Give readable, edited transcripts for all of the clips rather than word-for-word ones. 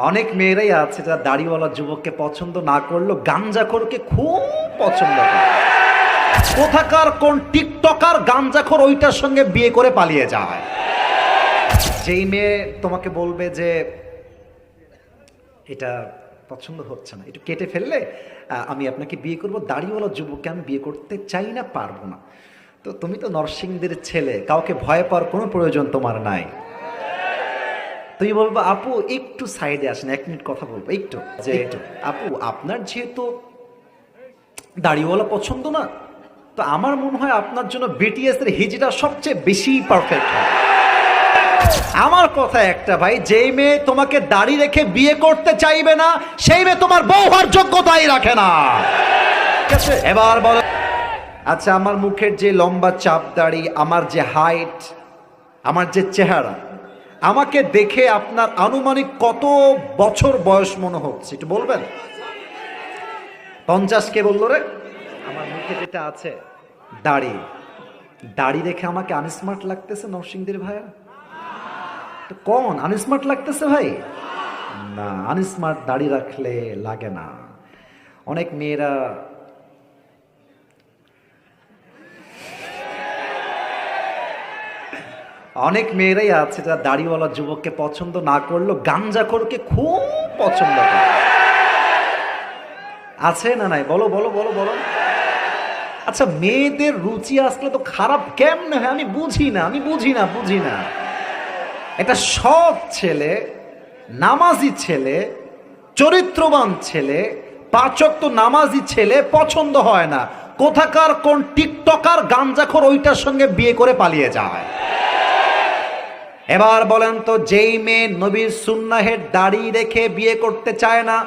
অনেক মেয়েরাই আছে যারা দাড়িওয়ালা যুবককে পছন্দ না করলেও গাঞ্জাখোরকে খুব পছন্দ করে। কোথাকার কোন টিকটকার গাঞ্জাখোর ওইটার সঙ্গে বিয়ে করে পালিয়ে যায়। যেই মেয়ে তোমাকে বলবে যে এটা পছন্দ হচ্ছে না, একটু কেটে ফেললে আমি আপনাকে বিয়ে করব, দাড়িওয়ালা যুবককে আমি বিয়ে করতে চাই না, পারবো না, তো তুমি তো নরসিংদীর ছেলে, কাউকে ভয় পাওয়ার কোনো প্রয়োজন তোমার নাই। তুমি বলবো আপু একটু সাইডে আসেন, 1 মিনিট কথা বলবো একটু, যে আপু আপনার যেহেতু দাড়িওয়ালা পছন্দ না, তো আমার মনে হয় আপনার জন্য বিটিএস এর হিজড়া সবচেয়ে বেশি পারফেক্ট হয়। আমার কথা একটা ভাই, যেই মেয়ে তোমাকে দাড়ি রেখে বিয়ে করতে চাইবে না সেই মেয়ে তোমার বউ হওয়ার যোগ্যতাই রাখে না। ঠিক আছে, এবার বলো, আচ্ছা আমার মুখের যে লম্বা চাপ দাড়ি, আমার যে হাইট, আমার যে চেহারা, আমাকে দেখে আপনার আনুমানিক কত বছর বয়স মনে হচ্ছে একটু বলবেন? 50 কে বললো রে? আমার মুখে যেটা আছে দাড়ি, দাড়ি রেখে আমাকে আনস্মার্ট লাগতেছে নরসিংদীর ভাইয়া? তো কোন আনস্মার্ট লাগতেছে ভাই? না, আনস্মার্ট দাড়ি রাখলে লাগে না। অনেক মেয়েরা অনেক মেয়েরাই আছে যারা দাড়িওয়ালা যুবককে পছন্দ না করলেও গাঞ্জাখোরকে খুব পছন্দ করে। আছে না নাই? বলো বলো বলো বলো। আচ্ছা মেয়েদের রুচি আসলে তো খারাপ কেমনে হয় আমি বুঝি না, আমি বুঝি না বুঝি না। একটা সৎ ছেলে, নামাজি ছেলে, চরিত্রবান ছেলে, 5 ওয়াক্ত নামাজি ছেলে পছন্দ হয় না, কোথাকার কোন টিকটকার গাঞ্জাখোর ওইটার সঙ্গে বিয়ে করে পালিয়ে যায়। এবার বলেন তো, যেই মেয়ে নবীর সুন্নাহের দাড়ি রেখে বিয়ে করতে চায় না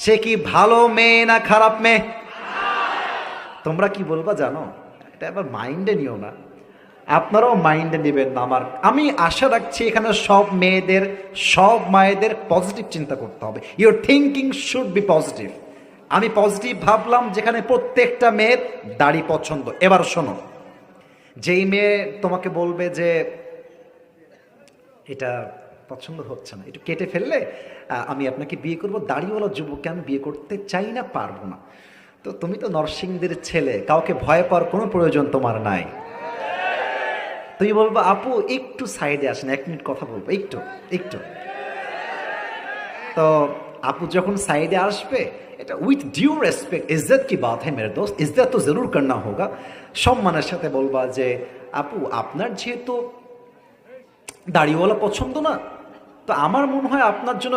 সে কি ভালো মেয়ে না খারাপ মেয়ে? তোমরা কি বলবা জানো? এটা এবার মাইন্ডে নিও না, আপনারাও মাইন্ডে নেবেন না। আমি আশা রাখছি এখানে সব মেয়েদের, সব মায়েদের পজিটিভ চিন্তা করতে হবে। Your thinking should be positive. আমি পজিটিভ ভাবলাম যেখানে প্রত্যেকটা মেয়ের দাড়ি পছন্দ। এবার শোনো, যেই মেয়ে তোমাকে বলবে যে এটা পছন্দ হচ্ছে না, একটু কেটে ফেললে আমি আপনাকে বিয়ে করব, দাড়িওয়ালা যুবককে আমি বিয়ে করতে চাই না, পারবো না, তো তুমি তো নরসিংদীর ছেলে, কাউকে ভয় পাওয়ার কোনো প্রয়োজন তোমার নাই। তুমি বলবো আপু একটু সাইডে আসেন, 1 মিনিট কথা বলবো একটু একটু। তো আপু যখন সাইডে আসবে, এটা উইথ ডিউ রেসপেক্ট, ইজ্জত কি বাত হ্যায় মেরে দোস্ত, ইজ্জত তো জরুর করনা হোগা, সম্মানের সাথে বলবা যে আপু আপনার যেহেতু দাড়িওয়ালা পছন্দ না, তো আমার মনে হয় আপনার জন্য